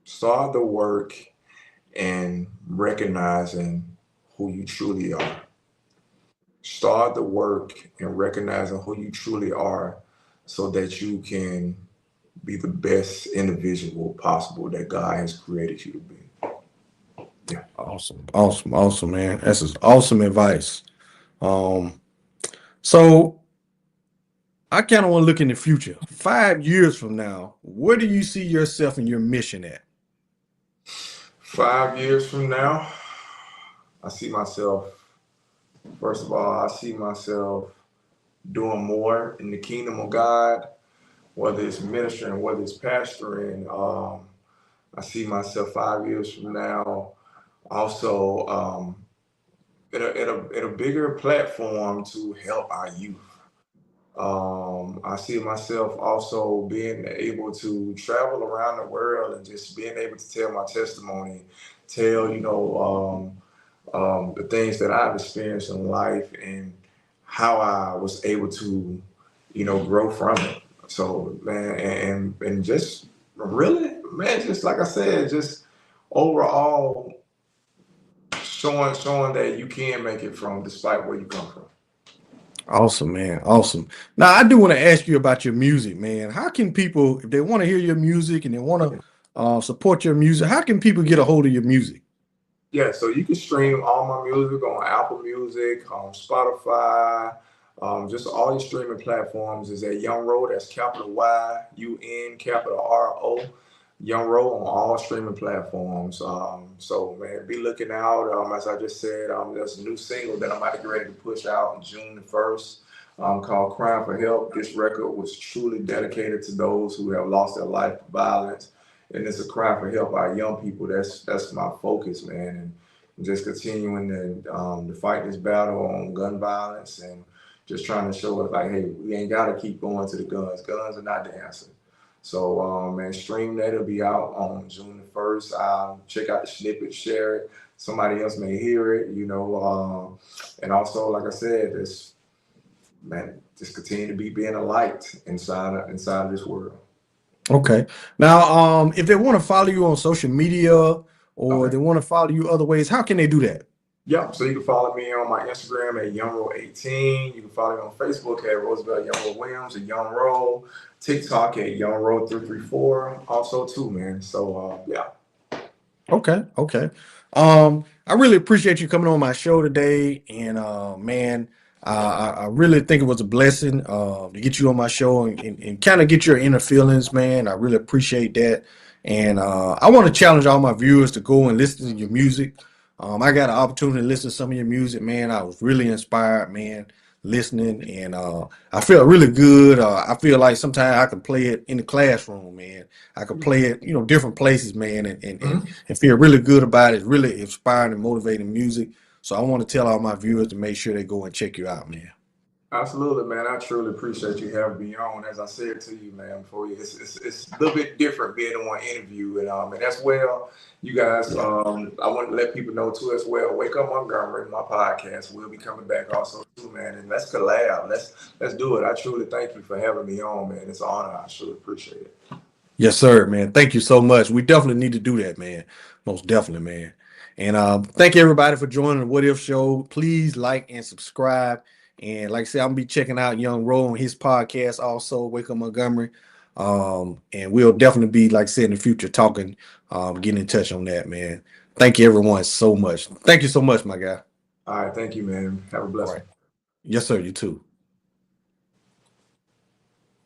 Speaker 2: start the work and recognizing who you truly are. Start the work and recognizing who you truly are so that you can be the best individual possible that God has created you to be. Yeah.
Speaker 1: Awesome, awesome, awesome, man. That's just awesome advice. Um, so I kind of want to look in the future. 5 years from now, where do you see yourself and your mission at?
Speaker 2: 5 years from now, I see myself, first of all, I see myself doing more in the kingdom of God, whether it's ministering, whether it's pastoring. I see myself 5 years from now also at a bigger platform to help our youth. I see myself also being able to travel around the world and just being able to tell my testimony, tell, the things that I've experienced in life and how I was able to, grow from it. So, man, and just really, man, just like I said, just overall showing that you can make it from despite where you come from.
Speaker 1: Awesome, man. Awesome. Now, I do want to ask you about your music, man. How can people, if they want to hear your music and they want to support your music, how can people get a hold of your music?
Speaker 2: Yeah, so you can stream all my music on Apple Music, Spotify, just all your streaming platforms is at Yunro. That's capital YUN, capital RO. Yunro on all streaming platforms. So man, be looking out. As I just said, there's a new single that I'm about to get ready to push out on June the 1st. Called "Crying for Help." This record was truly dedicated to those who have lost their life to violence, and it's a cry for help by young people. That's my focus, man, and just continuing to fight this battle on gun violence and just trying to show us like, hey, we ain't got to keep going to the guns. Guns are not the answer. So, man, stream that. It'll be out on June the 1st. Check out the snippet, share it. Somebody else may hear it, and also, like I said, this man, just continue to be being a light inside of this world.
Speaker 1: Okay. Now, if they want to follow you on social media or
Speaker 2: Okay.
Speaker 1: they want to follow you other ways, how can they do that?
Speaker 2: Yep. So you can follow me on my Instagram at Yunro18. You can follow me on Facebook at Roosevelt Yunro Williams and Yunro. TikTok at Yunro334. Also too, man. So yeah.
Speaker 1: Okay, okay. I really appreciate you coming on my show today, and man, I really think it was a blessing to get you on my show and kind of get your inner feelings, man. I really appreciate that, and I want to challenge all my viewers to go and listen to your music. I got an opportunity to listen to some of your music, man. I was really inspired, man, listening, and I felt really good. I feel like sometimes I can play it in the classroom, man. I could play it, different places, man,
Speaker 2: Mhm.
Speaker 1: and feel really good about it. It's really inspiring and motivating music. So I want to tell all my viewers to make sure they go and check you out, man.
Speaker 2: Absolutely, man. I truly appreciate you having me on. As I said to you, man, before you, it's a little bit different being in one interview, and as well, you guys.
Speaker 1: Yeah.
Speaker 2: I want to let people know too as well. Wake Up Montgomery, my podcast, will be coming back also too, man. And let's collab. Let's do it. I truly thank you for having me on, man. It's an honor. I truly appreciate it.
Speaker 1: Yes, sir, man. Thank you so much. We definitely need to do that, man. Most definitely, man. And thank you everybody for joining the What If Show. Please like and subscribe. And like I said, I'm gonna be checking out Yunro on his podcast also, Wake Up Montgomery. And we'll definitely be, like I said, in the future talking, getting in touch on that, man. Thank you everyone so much. Thank you so much, my guy.
Speaker 2: All right, thank you, man. Have a
Speaker 1: All
Speaker 2: blessed
Speaker 1: right.
Speaker 2: one.
Speaker 1: Yes, sir. You too.